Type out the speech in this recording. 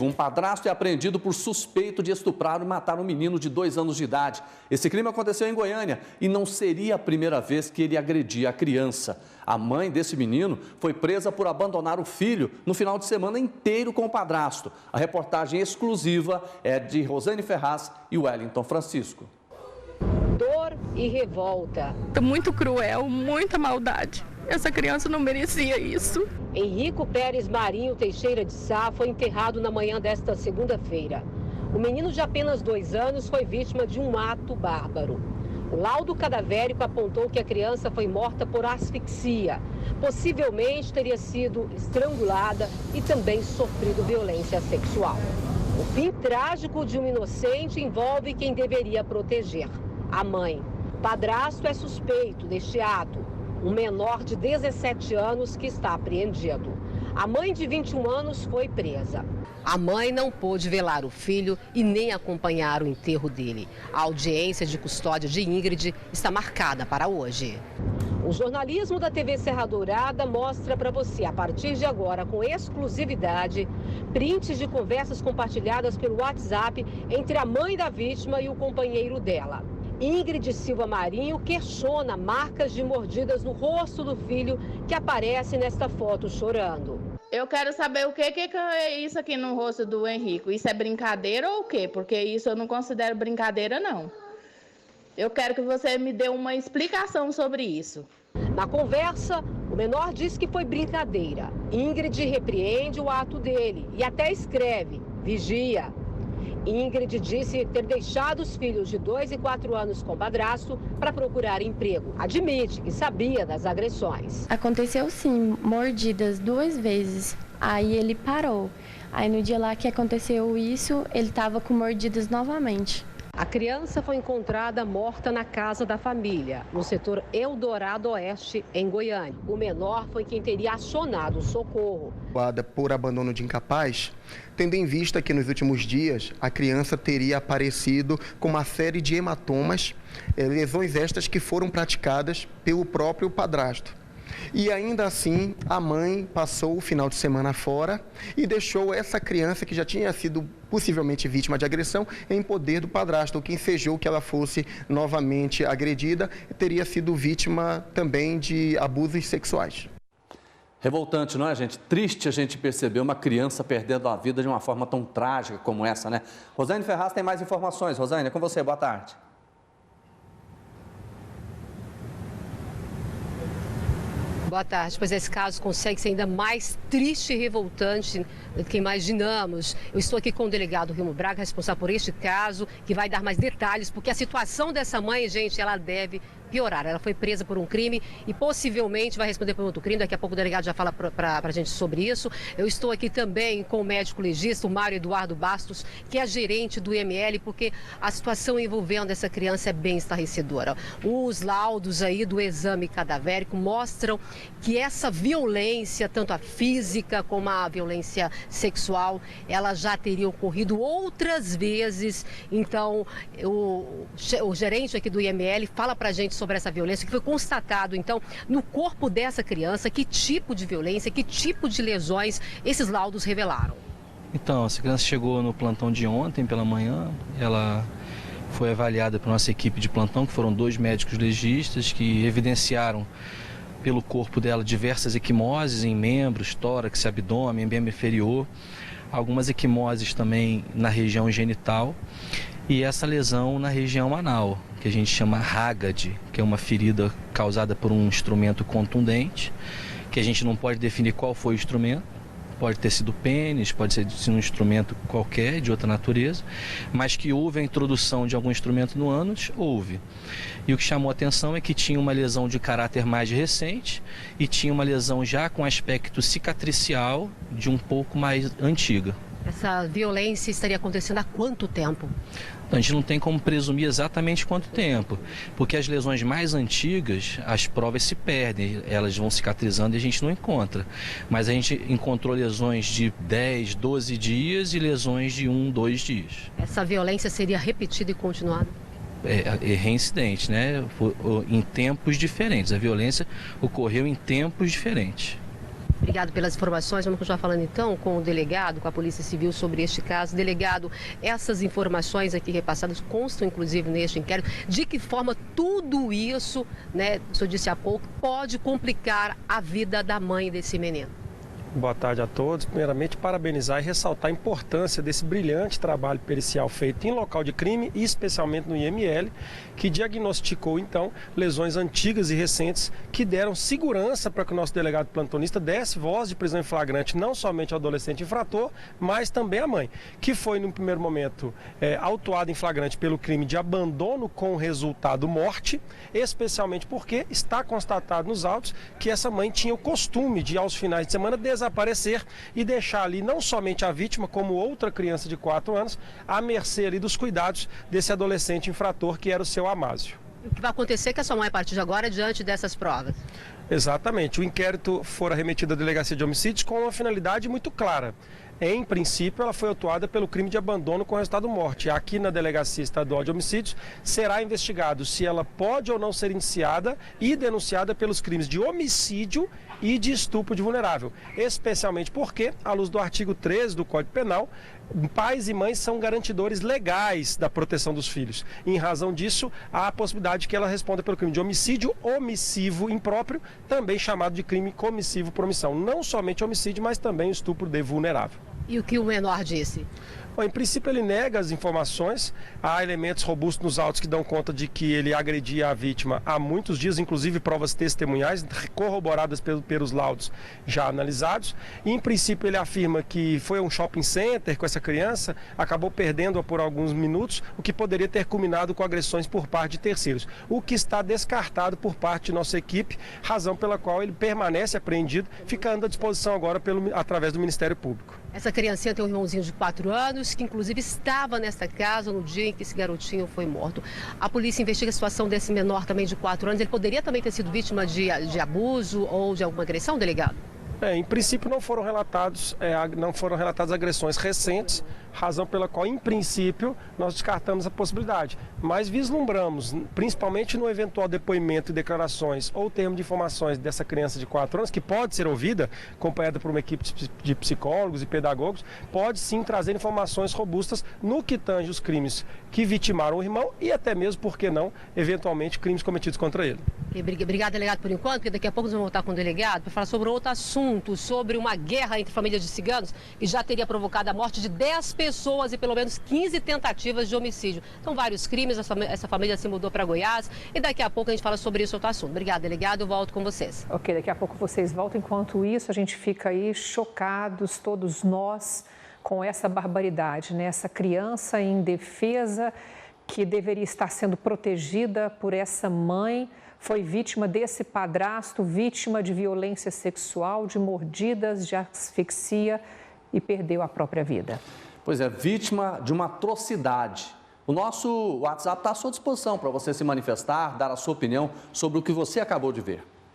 Um padrasto é apreendido por suspeito de estuprar e matar um menino de 2 anos de idade. Esse crime aconteceu em Goiânia e não seria a primeira vez que ele agredia a criança. A mãe desse menino foi presa por abandonar o filho no final de semana inteiro com o padrasto. A reportagem exclusiva é de Rosane Ferraz e Wellington Francisco. Dor e revolta. Muito cruel, muita maldade. Essa criança não merecia isso. Henrico Pérez Marinho Teixeira de Sá foi enterrado na manhã desta segunda-feira. O menino de apenas 2 anos foi vítima de um ato bárbaro. O laudo cadavérico apontou que a criança foi morta por asfixia. Possivelmente teria sido estrangulada e também sofrido violência sexual. O fim trágico de um inocente envolve quem deveria proteger: a mãe. O padrasto é suspeito deste ato. Um menor de 17 anos que está apreendido. A mãe de 21 anos foi presa. A mãe não pôde velar o filho e nem acompanhar o enterro dele. A audiência de custódia de Ingrid está marcada para hoje. O jornalismo da TV Serra Dourada mostra para você, a partir de agora, com exclusividade, prints de conversas compartilhadas pelo WhatsApp entre a mãe da vítima e o companheiro dela. Ingrid Silva Marinho questiona marcas de mordidas no rosto do filho que aparece nesta foto chorando. Eu quero saber o que é isso aqui no rosto do Henrico. Isso é brincadeira ou o quê? Porque isso eu não considero brincadeira, não. Eu quero que você me dê uma explicação sobre isso. Na conversa, o menor diz que foi brincadeira. Ingrid repreende o ato dele e até escreve: vigia. Ingrid disse ter deixado os filhos de 2 e 4 anos com o padrasto para procurar emprego. Admite que sabia das agressões. Aconteceu sim, mordidas 2 vezes. Aí ele parou. Aí no dia lá que aconteceu isso, ele estava com mordidas novamente. A criança foi encontrada morta na casa da família, no setor Eldorado Oeste, em Goiânia. O menor foi quem teria acionado o socorro. Por abandono de incapaz, tendo em vista que nos últimos dias a criança teria aparecido com uma série de hematomas, lesões estas que foram praticadas pelo próprio padrasto. E ainda assim, a mãe passou o final de semana fora e deixou essa criança, que já tinha sido possivelmente vítima de agressão, em poder do padrasto. O que ensejou que ela fosse novamente agredida teria sido vítima também de abusos sexuais. Revoltante, não é, gente? Triste a gente perceber uma criança perdendo a vida de uma forma tão trágica como essa, né? Rosane Ferraz tem mais informações. Rosane, é com você. Boa tarde. Boa tarde. Pois esse caso consegue ser ainda mais triste e revoltante do que imaginamos. Eu estou aqui com o delegado Rimo Braga, responsável por este caso, que vai dar mais detalhes, porque a situação dessa mãe, gente, ela deve piorar. Ela foi presa por um crime e possivelmente vai responder por outro crime. Daqui a pouco o delegado já fala para a gente sobre isso. Eu estou aqui também com o médico legista, o Mário Eduardo Bastos, que é gerente do IML, porque a situação envolvendo essa criança é bem estarrecedora. Os laudos aí do exame cadavérico mostram que essa violência, tanto a física como a violência sexual, ela já teria ocorrido outras vezes. Então, o gerente aqui do IML fala para a gente sobre essa violência que foi constatado, então, no corpo dessa criança. Que tipo de violência, que tipo de lesões esses laudos revelaram? Então, essa criança chegou no plantão de ontem pela manhã, ela foi avaliada pela nossa equipe de plantão, que foram 2 médicos legistas que evidenciaram pelo corpo dela diversas equimoses em membros, tórax, abdômen, membro inferior, algumas equimoses também na região genital e essa lesão na região anal, que a gente chama Hagad, que é uma ferida causada por um instrumento contundente, que a gente não pode definir qual foi o instrumento. Pode ter sido pênis, pode ser um instrumento qualquer, de outra natureza, mas que houve a introdução de algum instrumento no ânus, houve. E o que chamou a atenção é que tinha uma lesão de caráter mais recente e tinha uma lesão já com aspecto cicatricial de um pouco mais antiga. Essa violência estaria acontecendo há quanto tempo? A gente não tem como presumir exatamente quanto tempo, porque as lesões mais antigas, as provas se perdem, elas vão cicatrizando e a gente não encontra. Mas a gente encontrou lesões de 10, 12 dias e lesões de 1, 2 dias. Essa violência seria repetida e continuada? É reincidente, né? Em tempos diferentes. A violência ocorreu em tempos diferentes. Obrigado pelas informações. Vamos continuar falando então com o delegado, com a Polícia Civil sobre este caso. Delegado, essas informações aqui repassadas constam inclusive neste inquérito. De que forma tudo isso, né, o senhor disse há pouco, pode complicar a vida da mãe desse menino? Boa tarde a todos. Primeiramente, parabenizar e ressaltar a importância desse brilhante trabalho pericial feito em local de crime e especialmente no IML, que diagnosticou, então, lesões antigas e recentes que deram segurança para que o nosso delegado plantonista desse voz de prisão em flagrante não somente ao adolescente infrator, mas também à mãe, que foi, no primeiro momento, autuada em flagrante pelo crime de abandono com resultado morte, especialmente porque está constatado nos autos que essa mãe tinha o costume de, aos finais de semana, desaparecer e deixar ali não somente a vítima, como outra criança de 4 anos, à mercê ali dos cuidados desse adolescente infrator que era o seu Amásio. O que vai acontecer com a sua mãe a partir de agora, diante dessas provas? Exatamente. O inquérito fora remetido à Delegacia de Homicídios com uma finalidade muito clara. Em princípio, ela foi autuada pelo crime de abandono com resultado morte. Aqui na Delegacia Estadual de Homicídios será investigado se ela pode ou não ser indiciada e denunciada pelos crimes de homicídio e de estupro de vulnerável. Especialmente porque, à luz do artigo 13 do Código Penal, pais e mães são garantidores legais da proteção dos filhos. Em razão disso, há a possibilidade de que ela responda pelo crime de homicídio omissivo impróprio, também chamado de crime comissivo por omissão. Não somente homicídio, mas também estupro de vulnerável. E o que o menor disse? Bom, em princípio, ele nega as informações. Há elementos robustos nos autos que dão conta de que ele agredia a vítima há muitos dias, inclusive provas testemunhais corroboradas pelos laudos já analisados. E, em princípio, ele afirma que foi a um shopping center com essa criança, acabou perdendo-a por alguns minutos, o que poderia ter culminado com agressões por parte de terceiros. O que está descartado por parte de nossa equipe, razão pela qual ele permanece apreendido, ficando à disposição agora através do Ministério Público. Essa criancinha tem um irmãozinho de 4 anos, que inclusive estava nessa casa no dia em que esse garotinho foi morto. A polícia investiga a situação desse menor também de 4 anos. Ele poderia também ter sido vítima de abuso ou de alguma agressão, delegado? Em princípio não foram relatadas agressões recentes, razão pela qual, em princípio, nós descartamos a possibilidade. Mas vislumbramos, principalmente no eventual depoimento e declarações ou termo de informações dessa criança de 4 anos, que pode ser ouvida, acompanhada por uma equipe de psicólogos e pedagogos, pode sim trazer informações robustas no que tange os crimes que vitimaram o irmão e até mesmo, por que não, eventualmente, crimes cometidos contra ele. Obrigada, delegado, por enquanto, porque daqui a pouco nós vamos voltar com o delegado para falar sobre outro assunto, sobre uma guerra entre famílias de ciganos que já teria provocado a morte de 10 pessoas e pelo menos 15 tentativas de homicídio. Então, vários crimes, essa família se mudou para Goiás e daqui a pouco a gente fala sobre esse outro assunto. Obrigada, delegado, eu volto com vocês. Ok, daqui a pouco vocês voltam. Enquanto isso, a gente fica aí chocados, todos nós, com essa barbaridade, né? Essa criança indefesa que deveria estar sendo protegida por essa mãe, foi vítima desse padrasto, vítima de violência sexual, de mordidas, de asfixia e perdeu a própria vida. Pois é, vítima de uma atrocidade. O nosso WhatsApp está à sua disposição para você se manifestar, dar a sua opinião sobre o que você acabou de ver.